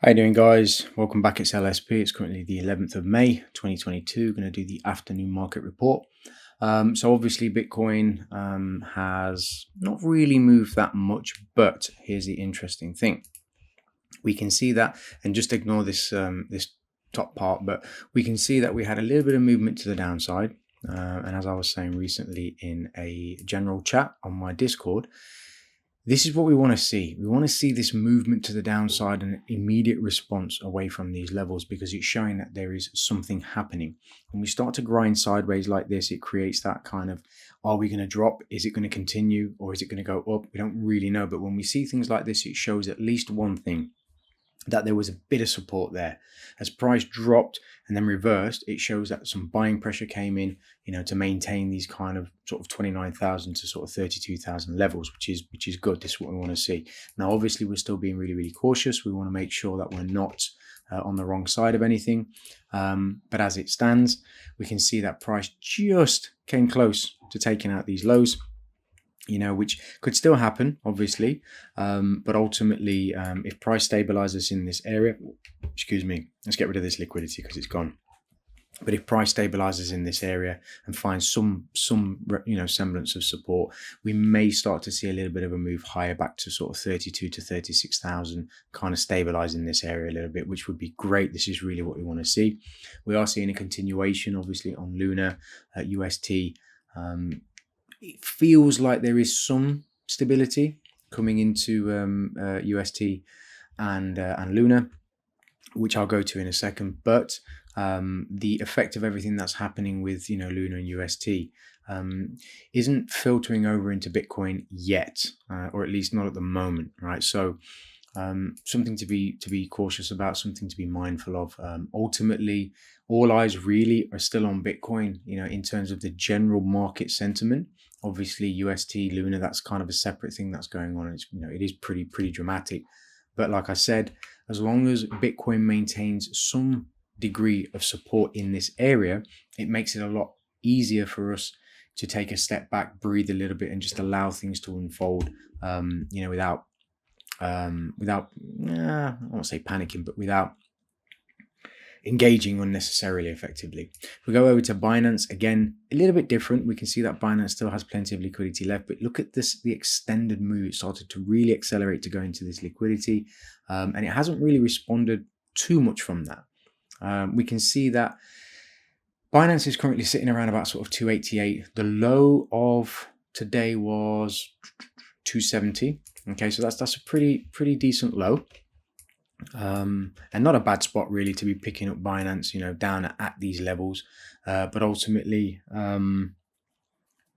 How you doing, guys? Welcome back. It's LSP. It's currently the 11th of May 2022. Going to do the afternoon market report. So obviously Bitcoin has not really moved that much, but here's the interesting thing. We can see that, and just ignore this this top part, but we can see that we had a little bit of movement to the downside. And as I was saying recently in a general chat on my Discord, this is what we want to see. We want to see this movement to the downside and an immediate response away from these levels, because it's showing that there is something happening. When we start to grind sideways like this, it creates that kind of, are we going to drop? Is it going to continue, or is it going to go up? We don't really know. But when we see things like this, it shows at least one thing, that there was a bit of support there. As price dropped and then reversed, it shows that some buying pressure came in, to maintain these kind of sort of 29,000 to sort of 32,000 levels, which is good. This is what we want to see. Now, obviously, we're still being really, really cautious. We want to make sure that we're not on the wrong side of anything. But as it stands, we can see that price just came close to taking out these lows, which could still happen, obviously. But ultimately, if price stabilizes in this area, let's get rid of this liquidity because it's gone. But if price stabilizes in this area and finds some semblance of support, we may start to see a little bit of a move higher back to sort of 32 to 36,000, kind of stabilize in this area a little bit, which would be great. This is really what we want to see. We are seeing a continuation, obviously, on LUNA, UST. It feels like there is some stability coming into UST and LUNA, which I'll go to in a second. But the effect of everything that's happening with LUNA and UST isn't filtering over into Bitcoin yet, or at least not at the moment, right? So something to be cautious about, something to be mindful of. Ultimately, all eyes really are still on Bitcoin, in terms of the general market sentiment. Obviously, UST, LUNA, that's kind of a separate thing that's going on. It's, it is pretty dramatic. But like I said, as long as Bitcoin maintains some degree of support in this area, it makes it a lot easier for us to take a step back, breathe a little bit, and just allow things to unfold, without I won't say panicking, but without engaging unnecessarily effectively. If we go over to Binance, again, a little bit different. We can see that Binance still has plenty of liquidity left, but look at this, the extended move. It started to really accelerate to go into this liquidity, and it hasn't really responded too much from that. We can see that Binance is currently sitting around about sort of 288. The low of today was 270. Okay, so that's a pretty decent low. And not a bad spot really to be picking up Binance, down at these levels. But ultimately,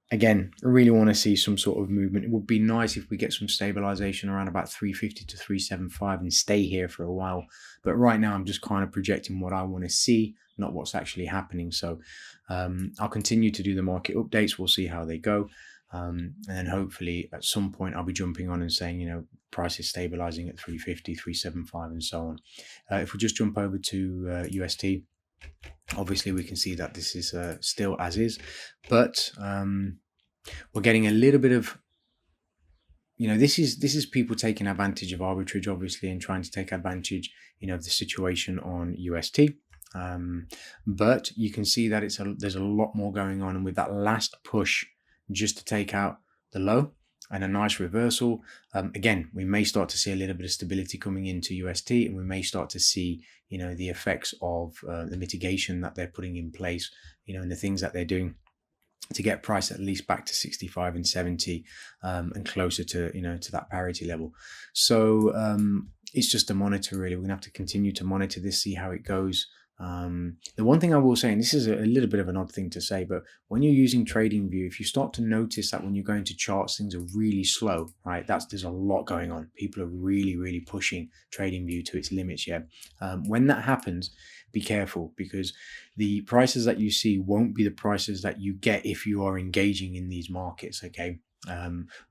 again, I really want to see some sort of movement. It would be nice if we get some stabilization around about 350 to 375 and stay here for a while. But right now, I'm just kind of projecting what I want to see, not what's actually happening. So I'll continue to do the market updates. We'll see how they go. And then hopefully at some point I'll be jumping on and saying, price is stabilizing at 350, 375 and so on. If we just jump over to UST, obviously we can see that this is still as is, but we're getting a little bit of, this is people taking advantage of arbitrage, obviously, and trying to take advantage, of the situation on UST. But you can see that there's a lot more going on, and with that last push just to take out the low and a nice reversal, again, we may start to see a little bit of stability coming into UST, and we may start to see, the effects of the mitigation that they're putting in place, and the things that they're doing to get price at least back to 65 and 70 and closer to, to that parity level. So it's just a monitor, really. We're gonna have to continue to monitor this, see how it goes. The one thing I will say, and this is a little bit of an odd thing to say, but when you're using TradingView, if you start to notice that when you're going to charts, things are really slow, right? There's a lot going on. People are really pushing TradingView to its limits. Yeah. When that happens, be careful, because the prices that you see won't be the prices that you get if you are engaging in these markets. Okay.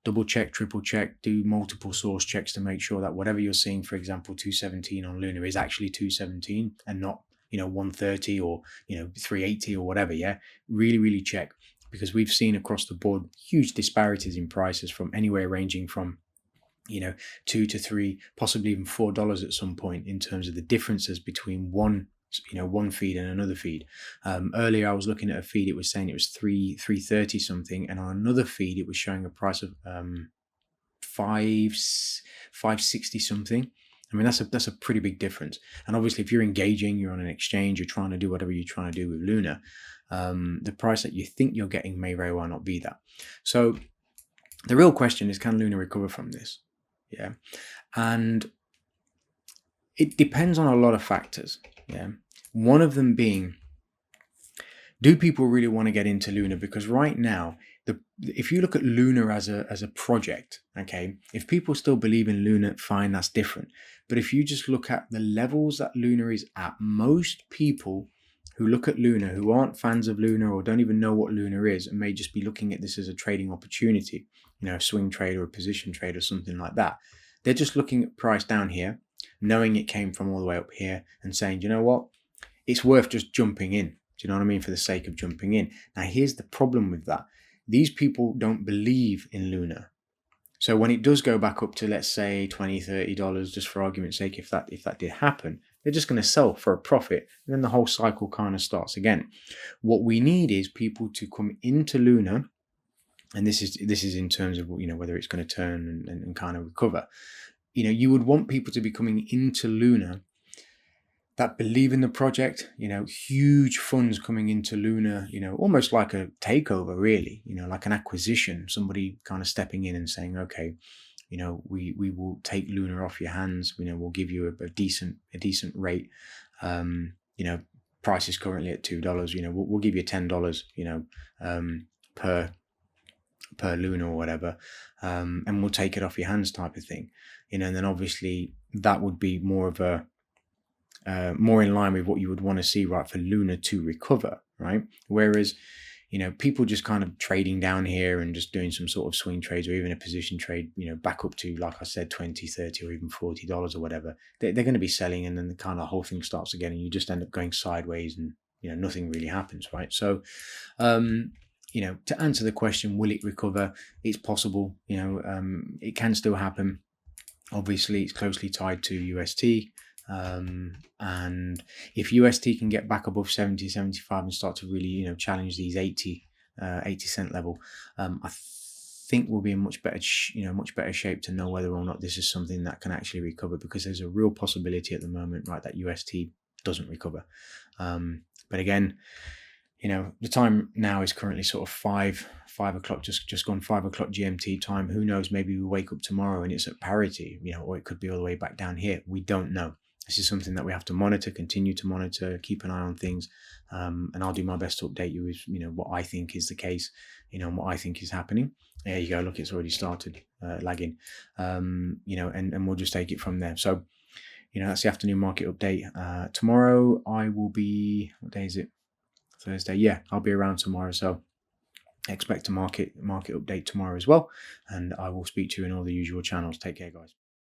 Double check, triple check, do multiple source checks to make sure that whatever you're seeing, for example, 217 on Luna is actually 217 and not 130 or 380 or whatever. Yeah, really check, because we've seen across the board huge disparities in prices from anywhere ranging from $2 to $3, possibly even $4 at some point in terms of the differences between one feed and another feed. Earlier I was looking at a feed, it was saying it was 330 something, and on another feed it was showing a price of 560 something. I mean, that's a pretty big difference. And obviously, if you're engaging, you're on an exchange, you're trying to do whatever you're trying to do with Luna, the price that you think you're getting may very well not be that. So the real question is, can Luna recover from this? Yeah, and it depends on a lot of factors. Yeah, one of them being, do people really want to get into Luna? Because right now, if you look at Luna as a project, okay, if people still believe in Luna, fine, that's different. But if you just look at the levels that Luna is at, most people who look at Luna, who aren't fans of Luna or don't even know what Luna is, and may just be looking at this as a trading opportunity, a swing trade or a position trade or something like that, they're just looking at price down here, knowing it came from all the way up here, and saying, you know what, it's worth just jumping in. Do you know what I mean? For the sake of jumping in. Now, here's the problem with that. These people don't believe in Luna. So when it does go back up to, let's say, $20, $30, just for argument's sake, if that did happen, they're just going to sell for a profit. And then the whole cycle kind of starts again. What we need is people to come into Luna. And this is in terms of, whether it's going to turn and kind of recover. You would want people to be coming into Luna that believe in the project, huge funds coming into Luna, almost like a takeover, really, like an acquisition, somebody kind of stepping in and saying, okay, we will take Luna off your hands, we'll give you a decent rate. Price is currently at $2, we'll give you $10, per Luna or whatever, and we'll take it off your hands type of thing, and then obviously that would be more of a more in line with what you would want to see, right, for Luna to recover, right? Whereas, people just kind of trading down here and just doing some sort of swing trades or even a position trade, back up to, like I said, $20, $30 or even $40 or whatever, they're going to be selling, and then the kind of whole thing starts again, and you just end up going sideways, and nothing really happens, right? So to answer the question, will it recover? It's possible. It can still happen. Obviously, it's closely tied to UST. And if UST can get back above 70, 75 and start to really, challenge these 80 cent level, I think we'll be in much better shape to know whether or not this is something that can actually recover, because there's a real possibility at the moment, right, that UST doesn't recover. But again, the time now is currently sort of 5 o'clock, just gone 5 o'clock GMT time. Who knows? Maybe we wake up tomorrow and it's at parity, or it could be all the way back down here. We don't know. This is something that we have to monitor, continue to monitor, keep an eye on things. And I'll do my best to update you with, what I think is the case, and what I think is happening. There you go. Look, it's already started lagging, and we'll just take it from there. So, that's the afternoon market update. Tomorrow I will be, what day is it? Thursday. Yeah, I'll be around tomorrow. So expect a market update tomorrow as well. And I will speak to you in all the usual channels. Take care, guys.